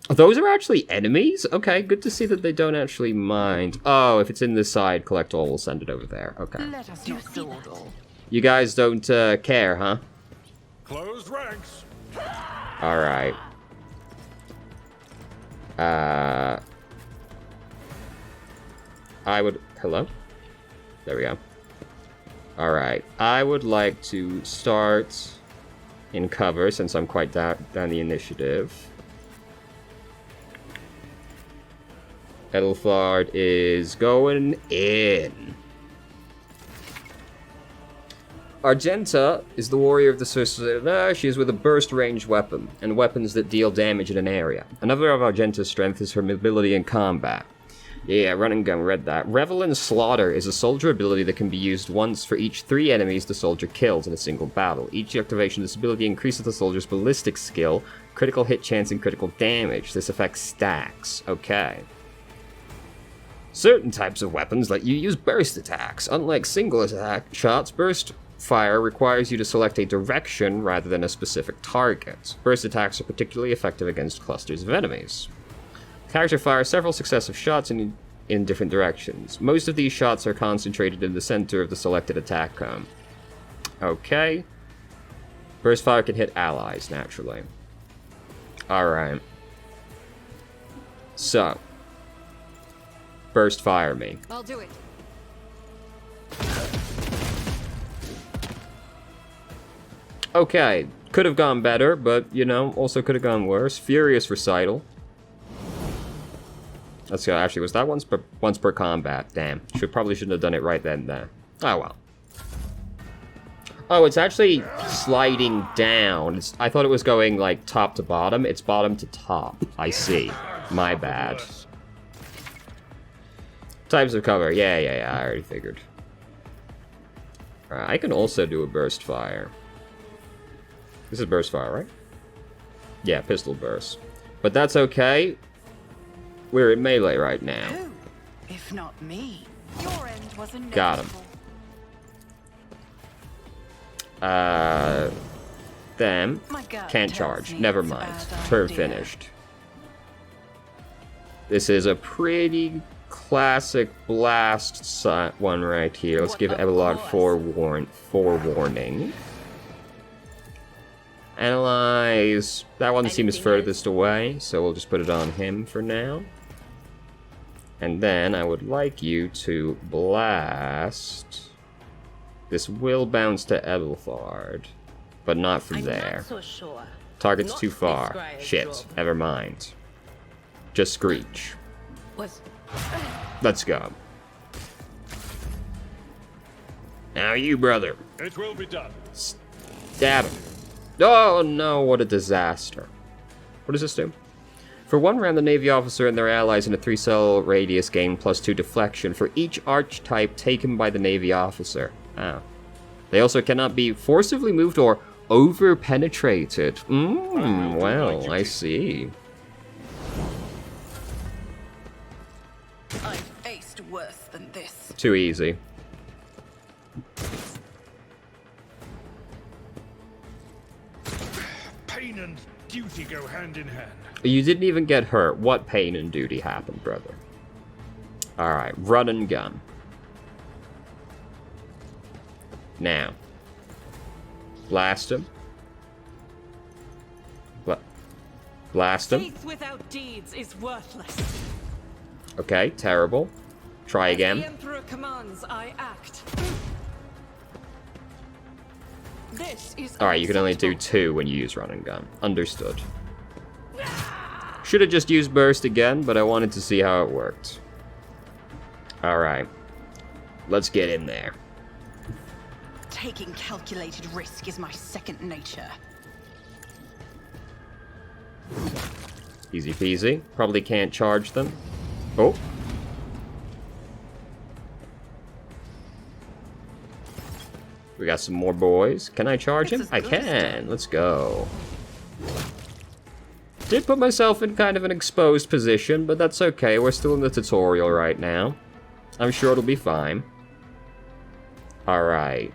Those are actually enemies? Okay, good to see that they don't actually mind. Oh, if it's in this side, collect all, we'll send it over there. Okay.
Let us not dawdle.
You guys don't care, huh?
Closed ranks.
Alright. I would... Hello? There we go. Alright. I would like to start in cover, since I'm quite down the initiative. Edelflard is going in. Argenta is the warrior of the Sister. She is with a burst range weapon, and weapons that deal damage in an area. Another of Argenta's strength is her mobility in combat. Yeah, run and gun, read that. Revel in Slaughter is a soldier ability that can be used once for each 3 enemies the soldier kills in a single battle. Each activation of this ability increases the soldier's ballistic skill, critical hit chance, and critical damage. This effect stacks. Okay. Certain types of weapons let you use burst attacks. Unlike single attack shots, burst fire requires you to select a direction rather than a specific target. Burst attacks are particularly effective against clusters of enemies. The character fires several successive shots in different directions. Most of these shots are concentrated in the center of the selected attack cone. Okay. Burst fire can hit allies, naturally. Alright. So. Burst fire me.
I'll do it.
Okay, could have gone better, but, you know, also could have gone worse. Furious Recital. Let's go. Actually, was that once per combat? Damn. Probably shouldn't have done it right then. Oh, well. Oh, it's actually sliding down. I thought it was going, like, top to bottom. It's bottom to top. I see. My bad. Types of cover. Yeah, I already figured. I can also do a burst fire. This is burst fire, right? Yeah, pistol burst. But that's okay. We're in melee right now.
Who, if not me? Your end was inevitable.
Got him. Them.
My gut
Can't
tells
charge.
me
Never
it's a
mind.
bad
Turn
idea.
finished. This is a pretty classic blast one right here. Let's
What
give
of
Abelard
course.
forewarning. Analyze. That one seems
Anything
furthest away, so we'll just put it on him for now. And then I would like you to blast. This will bounce to Ebelfard, but not from
I'm
there.
not so sure.
Target's
Not
too far.
Scribe's
Shit,
job.
never mind. Just Screech.
Was
Let's go. Now you, brother.
It will be done.
Stab him. Oh no, what a disaster. What does this do? For 1 round, the Navy officer and their allies in a 3-cell radius gain +2 deflection for each archetype taken by the Navy officer. Oh. They also cannot be forcibly moved or over-penetrated. Well, I see.
I've faced worse than this.
Too easy.
Pain and duty go hand in hand.
You didn't even get hurt. What pain and duty happened, brother? Alright, run and gun. Now. Blast him. Blast him.
Faith without deeds is worthless.
Okay, terrible. Try
The
again.
Emperor commands, I act. This is
Alright, you can only do
unacceptable.
2 when you use run and gun. Understood. Should have just used burst again, but I wanted to see how it worked. Alright. Let's get in there.
Taking calculated risk is my second nature.
Easy peasy. Probably can't charge them. Oh. We got some more boys. Can I charge him?
It's as
I
good as
can. Let's go. Did put myself in kind of an exposed position, but that's okay. We're still in the tutorial right now. I'm sure it'll be fine. Alright.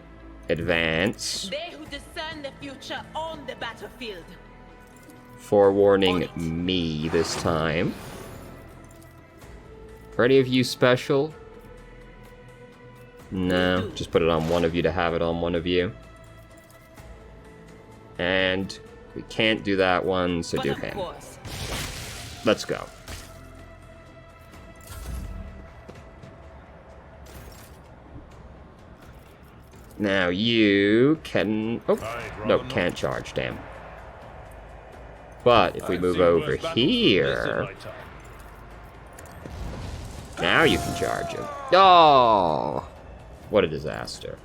Advance.
they who discern the future on the battlefield.
Forewarning
On it.
me this time. Are any of you special? No, just put it on one of you to have it on one of you. And we can't do that one, so
But
do
of
him.
course,
Let's go. Now you can... Oh, no, can't charge, damn. But if we
I've
move
seen
over
worse battles than this in
here...
my time.
Now you can charge him. Oh! What a disaster.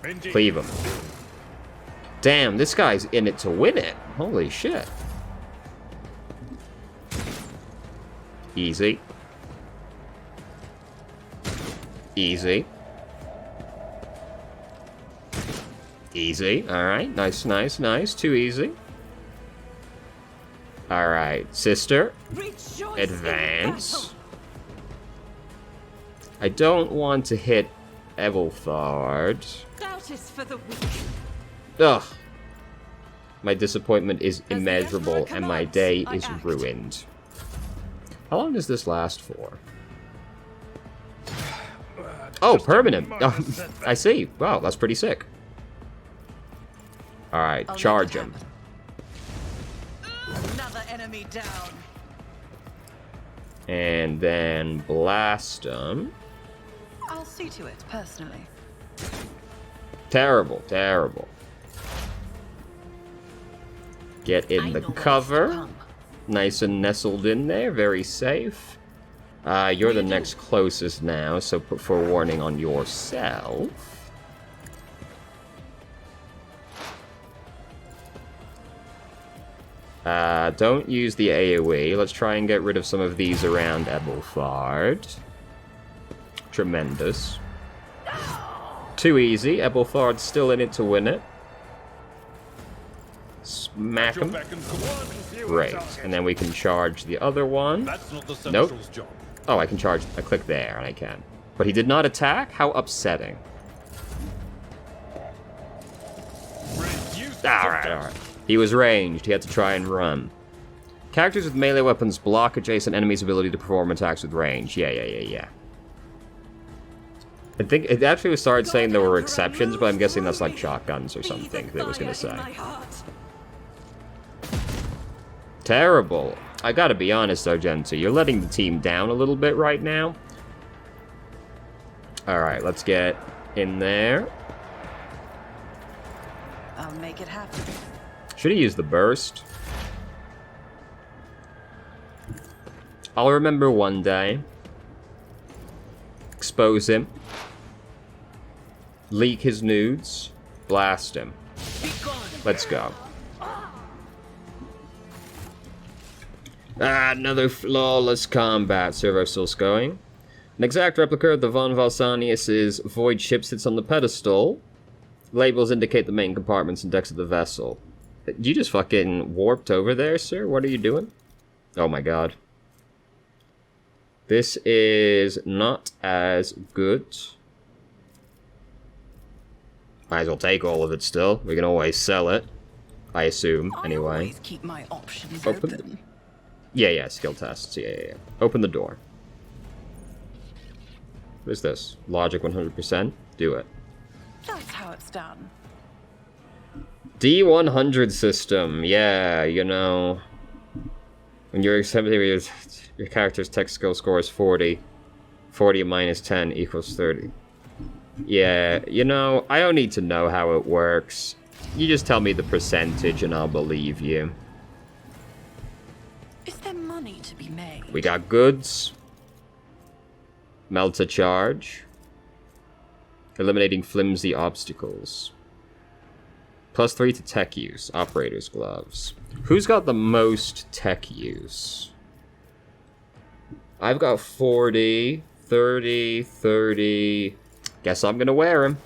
Indeed.
Cleave him. Damn, this guy's in it to win it. Holy shit. Easy. Easy. Easy. Alright, nice, nice, nice. Too easy. Alright, sister.
Rejoice in
Advance.
battle.
I don't want to hit Ebelfard.
Doubt is for the weak.
Ugh. My disappointment is
the
immeasurable,
Emperor
and my
commands,
day
I
is
act.
ruined. How long does this last for? Oh, permanent. Oh, I see. Wow, that's pretty sick. Alright,
I'll make
charge
it
him.
happen. Another enemy down.
And then blast him.
I'll see to it, personally.
Terrible, terrible. Get
I
in the
know what is to
cover.
come.
Nice and nestled in there, very safe. You're the next closest now, so put forewarning on yourself. Don't use the AoE. Let's try and get rid of some of these around Ebelfard. Tremendous. Too easy. Ebelfard's still in it to win it. Smack
Your
him.
beck and command, you
Great.
target.
And then we can charge the other one.
That's not the
Nope.
Seneschal's job.
Oh, I can charge. I click there and I can. But he did not attack? How upsetting. Alright. He was ranged. He had to try and run. Characters with melee weapons block adjacent enemies' ability to perform attacks with range. Yeah. I think it actually started saying there were exceptions, but I'm guessing that's like shotguns or something that it was going to say. Terrible. I gotta be honest, Argento, you're letting the team down a little bit right now. Alright, let's get in there.
I'll make it happen.
Should have used the burst. I'll remember one day. Expose him. Leak his nudes. Blast him. Let's go. Another flawless combat. Servo still going. An exact replica of the Von Valsanius's void ship sits on the pedestal. Labels indicate the main compartments and decks of the vessel. You just fucking warped over there, sir? What are you doing? Oh my god. This is not as good. Might as well take all of it still. We can always sell it. I assume, anyway.
I always keep my options open.
Yeah, skill tests. Yeah. Open the door. What is this? Logic 100%? Do it.
That's how it's done.
D100 system. Yeah, you know. When you're accepting your character's tech skill score is 40. 40 minus 10 equals 30. Yeah, you know, I don't need to know how it works. You just tell me the percentage and I'll believe you.
Is there money to be made?
We got goods. Melter charge. Eliminating flimsy obstacles. +3 to tech use. Operator's gloves. Who's got the most tech use? I've got 40, 30, 30. Guess I'm gonna wear him.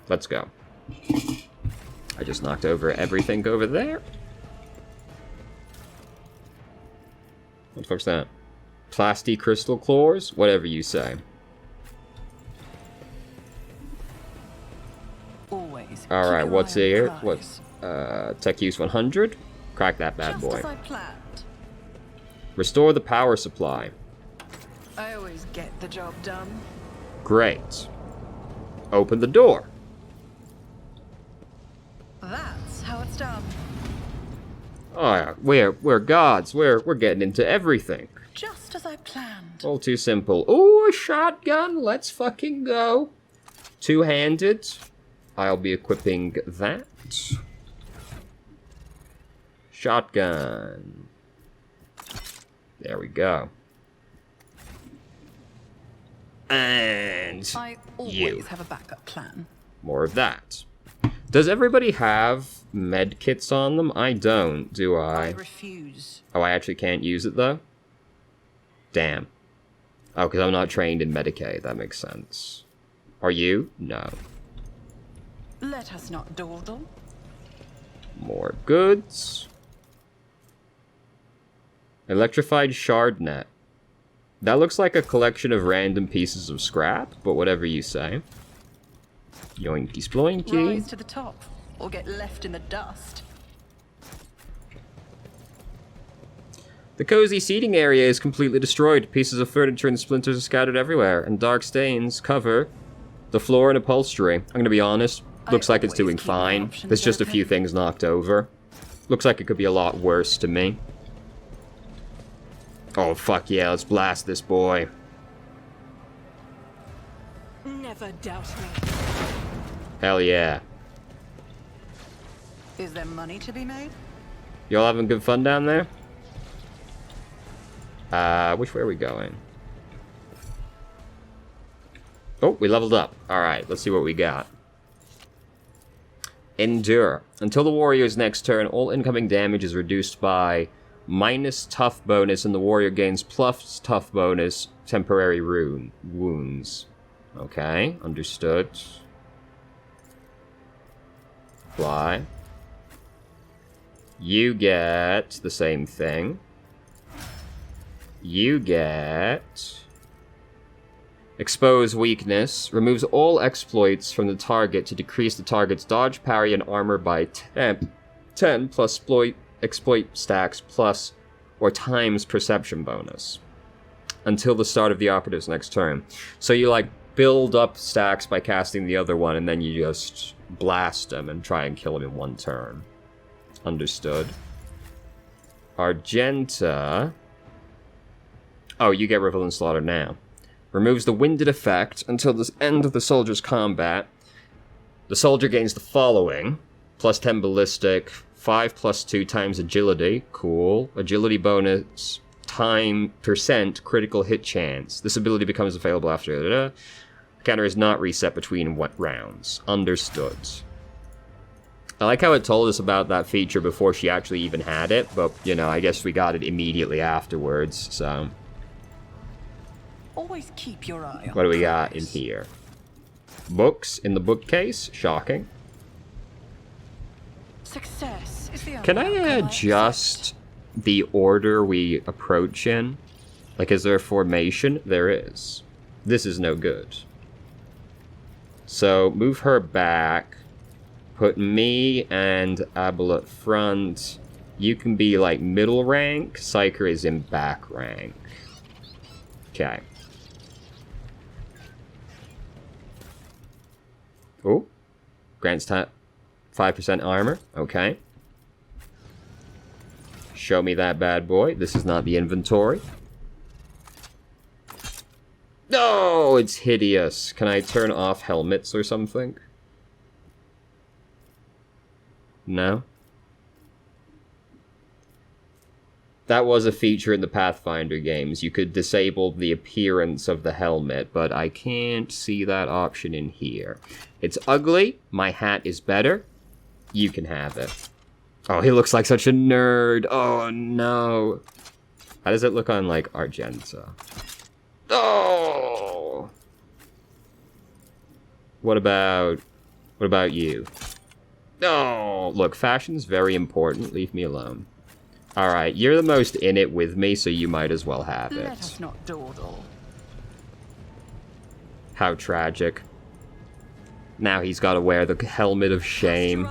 Let's go. I just knocked over everything over there. What the fuck's that? Plasty crystal claws? Whatever you say.
Always.
Alright, what's here? What's tech use 100? Crack that bad boy.
Just as I planned.
Restore the power supply.
I always get the job done.
Great. Open the door.
That's how it's done.
Oh yeah, we're gods. We're getting into everything.
Just as I planned.
All too simple. Ooh, a shotgun. Let's fucking go. Two-handed. I'll be equipping that. Shotgun. There we go. And
I always
you.
have a backup plan.
More of that. Does everybody have med kits on them? I don't, do
I
I?
refuse.
Oh, I actually can't use it though? Damn. Oh, because I'm not trained in Medicaid. That makes sense. Are you? No.
Let us not dawdle.
More goods. Electrified shard net. That looks like a collection of random pieces of scrap, but whatever you say. Yoinky sploinky.
Rise to the top, or get left in the dust.
The cozy seating area is completely destroyed. Pieces of furniture and splinters are scattered everywhere, and dark stains cover the floor and upholstery. I'm gonna be honest, looks like it's
always
doing
keep my
fine.
options
There's just a
open.
few things knocked over. Looks like it could be a lot worse to me. Oh, fuck yeah, let's blast this boy.
Never doubt me.
Hell yeah.
Is there money to be made?
Y'all having good fun down there? Which way are we going? Oh, we leveled up. Alright, let's see what we got. Endure. Until the warrior's next turn, all incoming damage is reduced by minus tough bonus, and the warrior gains plus tough bonus temporary wounds. Okay, understood. Fly. You get the same thing. You get Expose weakness. Removes all exploits from the target to decrease the target's dodge, parry, and armor by 10 plus exploit stacks plus or times perception bonus. Until the start of the operative's next turn. So you, like, build up stacks by casting the other one, and then you just blast them and try and kill them in one turn. Understood. Argenta... Oh, you get Revel and Slaughter now. Removes the winded effect until the end of the soldier's combat. The soldier gains the following. Plus 10 ballistic, 5 plus 2 times agility. Cool. Agility bonus, time percent critical hit chance. This ability becomes available after... The counter is not reset between rounds. Understood. I like how it told us about that feature before she actually even had it, but, you know, I guess we got it immediately afterwards, so...
Always keep your eye on
What do we got in here? Books in the bookcase. Shocking.
Success is the only
Can I
outcome
adjust the order we approach in? Like, is there a formation? There is. This is no good. So, move her back. Put me and Abel up front. You can be, like, middle rank. Psyker is in back rank. Okay. Oh. Grants 5% armor. Okay. Show me that bad boy. This is not the inventory. No, it's hideous. Can I turn off helmets or something? No? That was a feature in the Pathfinder games. You could disable the appearance of the helmet, but I can't see that option in here. It's ugly. My hat is better. You can have it. Oh, he looks like such a nerd. Oh, no. How does it look on, like, Argenta? Oh! What about you? Oh, look, fashion's very important. Leave me alone. Alright, you're the most in it with me, so you might as well have it.
Let us not dawdle.
How tragic. Now he's got to wear the helmet of shame.